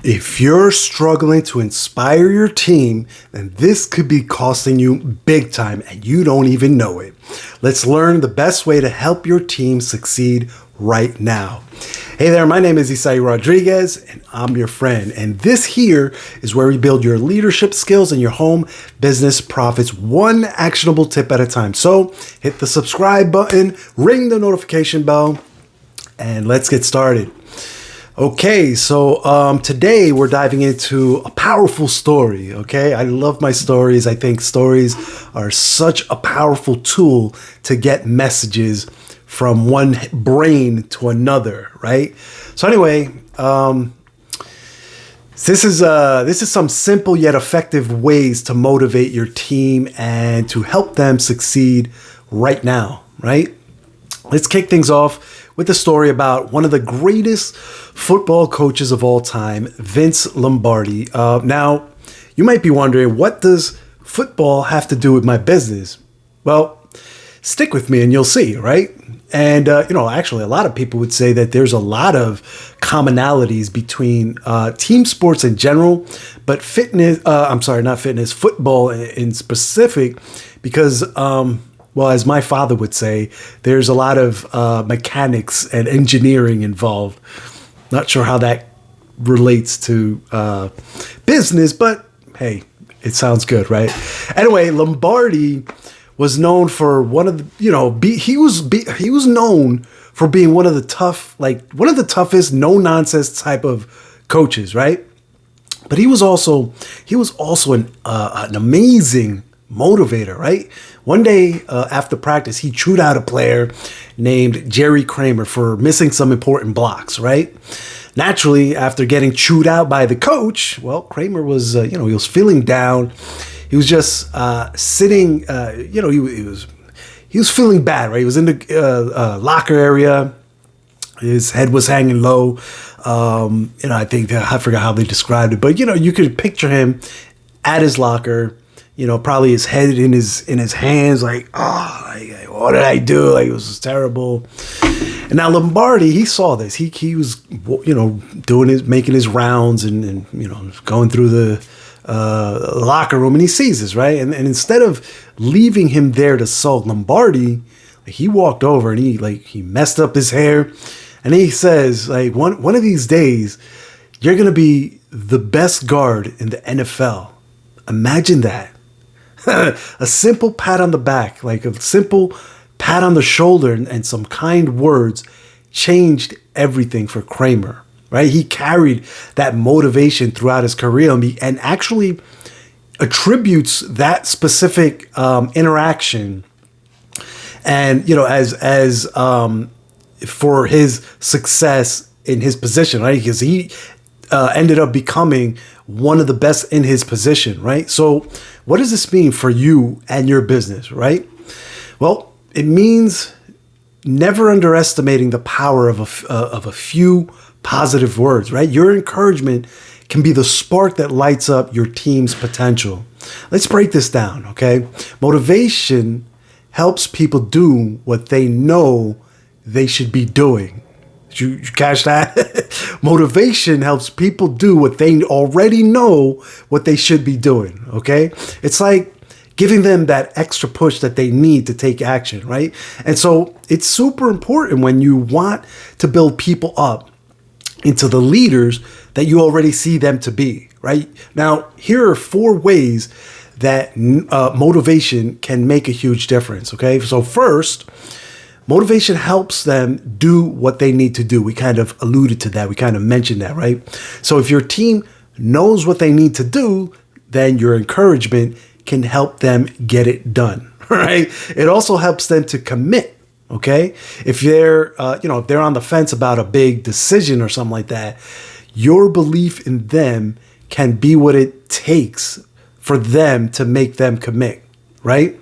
If you're struggling to inspire your team, then this could be costing you big time and you don't even know it. Let's learn the best way to help your team succeed right now. Hey there, my name is Isai Rodriguez and I'm your friend. And this here is where we build your leadership skills and your home business profits one actionable tip at a time. So hit the subscribe button, ring the notification bell, and let's get started. Okay, so today we're diving into a powerful story, okay? I love my stories. I think stories are such a powerful tool to get messages from one brain to another, right? So anyway, this is some simple yet effective ways to motivate your team and to help them succeed right now, right? Let's kick things off with a story about one of the greatest football coaches of all time, Vince Lombardi. Now, you might be wondering, what does football have to do with my business? Well, stick with me and you'll see, right? And, actually, a lot of people would say that there's a lot of commonalities between team sports in general, but football in specific, because well, as my father would say, there's a lot of mechanics and engineering involved. Not sure how that relates to business, but hey, it sounds good, right? Anyway, Lombardi was known for he was known for being one of the toughest, no nonsense type of coaches, right? But he was also an amazing motivator, right? One day after practice, he chewed out a player named Jerry Kramer for missing some important blocks, right? Naturally, after getting chewed out by the coach, well, Kramer was, he was feeling down. He was just sitting, he was feeling bad, right? He was in the locker area. His head was hanging low. I forgot how they described it, but, you could picture him at his locker, probably his head in his hands, like, what did I do? Like, it was just terrible. And now Lombardi, he saw this. He was, making his rounds and going through the locker room, and he sees this, right? And instead of leaving him there to sulk, Lombardi, he walked over and he messed up his hair, and he says, like, one of these days, you're gonna be the best guard in the NFL. Imagine that. A simple pat on the back, like a simple pat on the shoulder and some kind words changed everything for Kramer, right? He carried that motivation throughout his career and actually attributes that specific interaction and, as for his success in his position, right? Because he ended up becoming one of the best in his position, right? So what does this mean for you and your business, right? Well, it means never underestimating the power of a few positive words, right? Your encouragement can be the spark that lights up your team's potential. Let's break this down, okay? Motivation helps people do what they know they should be doing. You catch that? Motivation helps people do what they already know what they should be doing, okay? It's like giving them that extra push that they need to take action, right? And so it's super important when you want to build people up into the leaders that you already see them to be, right? Now, here are 4 ways that motivation can make a huge difference, okay? So first, motivation helps them do what they need to do. We kind of alluded to that. We kind of mentioned that, right? So if your team knows what they need to do, then your encouragement can help them get it done, right? It also helps them to commit, okay? If they're, if they're on the fence about a big decision or something like that, your belief in them can be what it takes for them to make them commit, right?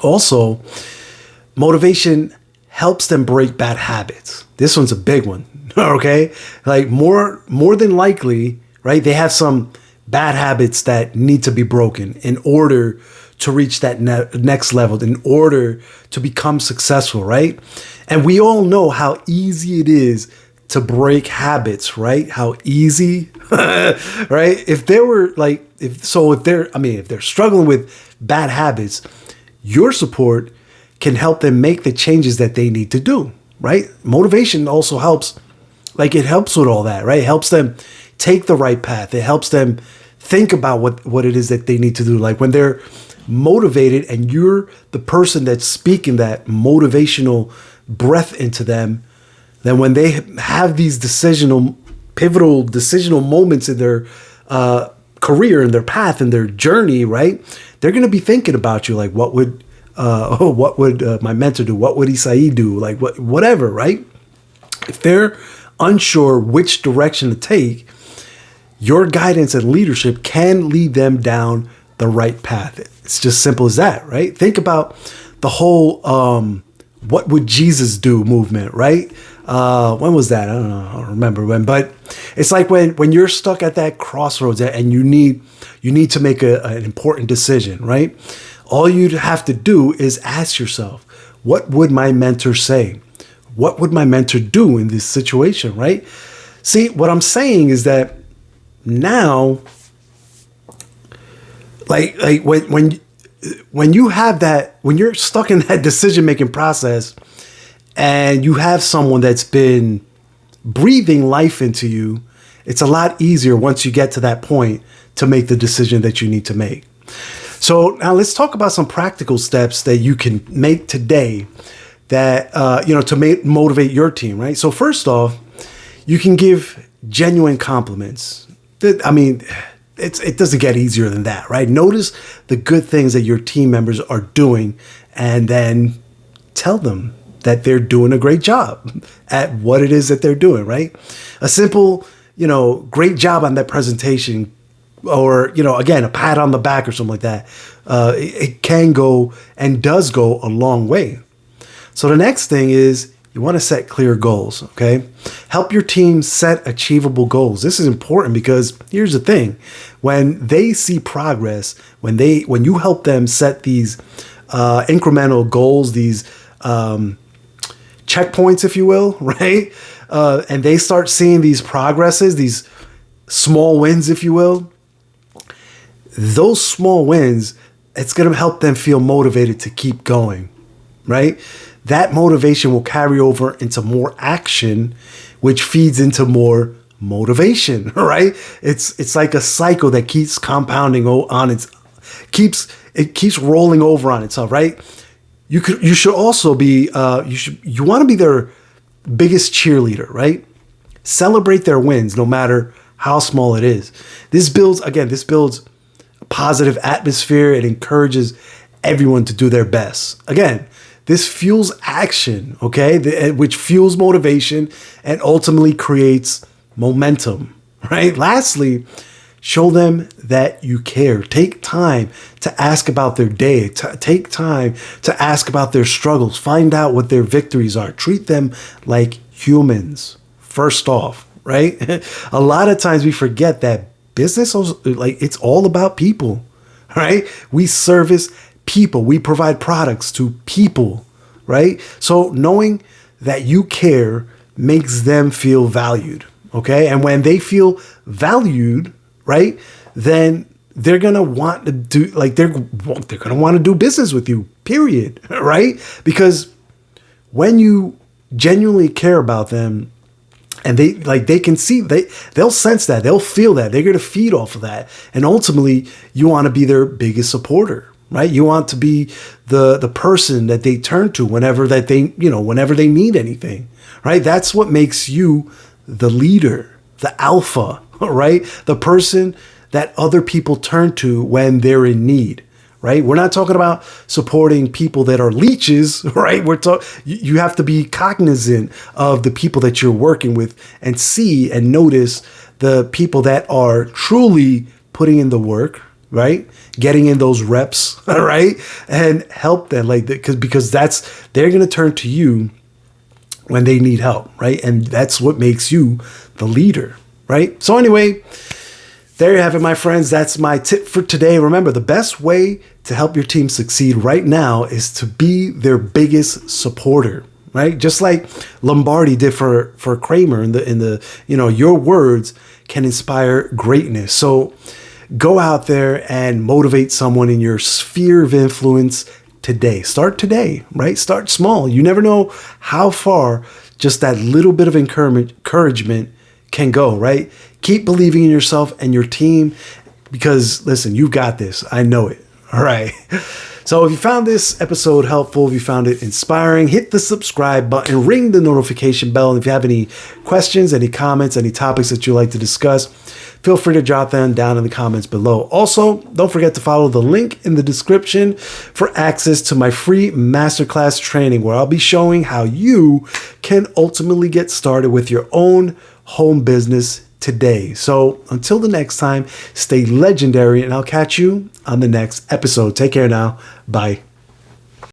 Also, motivation helps them break bad habits. This one's a big one, okay? Like more than likely, right? They have some bad habits that need to be broken in order to reach that next level, in order to become successful, right? And we all know how easy it is to break habits, right? How easy, right? If they were like, if they're struggling with bad habits, your support can help them make the changes that they need to do, right? Motivation also helps, like it helps with all that, right? It helps them take the right path. It helps them think about what it is that they need to do. Like when they're motivated and you're the person that's speaking that motivational breath into them, then when they have these pivotal decisional moments in their career, in their path, in their journey, right? They're going to be thinking about you, like what would my mentor do? What would Isai do? Like whatever, right? If they're unsure which direction to take, your guidance and leadership can lead them down the right path. It's just simple as that, right? Think about the whole what would Jesus do movement, right? When was that? I don't know. I don't remember when, but it's like when you're stuck at that crossroads and you need to make an important decision, right? All you'd have to do is ask yourself, what would my mentor say? What would my mentor do in this situation, right? See, what I'm saying is that now, like when you have that, when you're stuck in that decision-making process and you have someone that's been breathing life into you, it's a lot easier once you get to that point to make the decision that you need to make. So now let's talk about some practical steps that you can make today that, to motivate your team, right? So first off, you can give genuine compliments. I mean, it doesn't get easier than that, right? Notice the good things that your team members are doing and then tell them that they're doing a great job at what it is that they're doing, right? A simple, great job on that presentation, or, again, a pat on the back or something like that. It can go and does go a long way. So the next thing is you want to set clear goals, okay? Help your team set achievable goals. This is important because here's the thing. When they see progress, when you help them set these incremental goals, these checkpoints, if you will, right? And they start seeing these progresses, these small wins, if you will, those small wins, it's going to help them feel motivated to keep going, right? That motivation will carry over into more action, which feeds into more motivation, right? It's like a cycle that keeps compounding it keeps rolling over on itself, right? You should also be you want to be their biggest cheerleader, right? Celebrate their wins, no matter how small it is. This builds a positive atmosphere. It encourages everyone to do their best. Again, this fuels action, okay, which fuels motivation and ultimately creates momentum, right? Lastly, show them that you care. Take time to ask about their day. Take time to ask about their struggles. Find out what their victories are. Treat them like humans, first off, right? A lot of times we forget that business, it's all about people, right? We service people. We provide products to people, right? So knowing that you care makes them feel valued, okay? And when they feel valued, right, then they're going to want to do, they're going to want to do business with you, period, right? Because when you genuinely care about them, and they can see, they'll sense that, they'll feel that, they're going to feed off of that. And ultimately, you want to be their biggest supporter, right? You want to be the person that they turn to whenever they need anything, right? That's what makes you the leader, the alpha, right? The person that other people turn to when they're in need. Right? We're not talking about supporting people that are leeches, right? You have to be cognizant of the people that you're working with and see and notice the people that are truly putting in the work, right? Getting in those reps, right? And help them because they're going to turn to you when they need help, right? And that's what makes you the leader, right? So anyway, there you have it, my friends. That's my tip for today. Remember, the best way to help your team succeed right now is to be their biggest supporter, right? Just like Lombardi did for Kramer in the your words can inspire greatness. So go out there and motivate someone in your sphere of influence today. Start today, right? Start small. You never know how far just that little bit of encouragement can go, right? Keep believing in yourself and your team because, listen, you got this. I know it. All right. So if you found this episode helpful, if you found it inspiring, hit the subscribe button, ring the notification bell. And if you have any questions, any comments, any topics that you'd like to discuss, feel free to jot them down in the comments below. Also, don't forget to follow the link in the description for access to my free masterclass training where I'll be showing how you can ultimately get started with your own home business today. So until the next time, stay legendary and I'll catch you on the next episode. Take care now. Bye.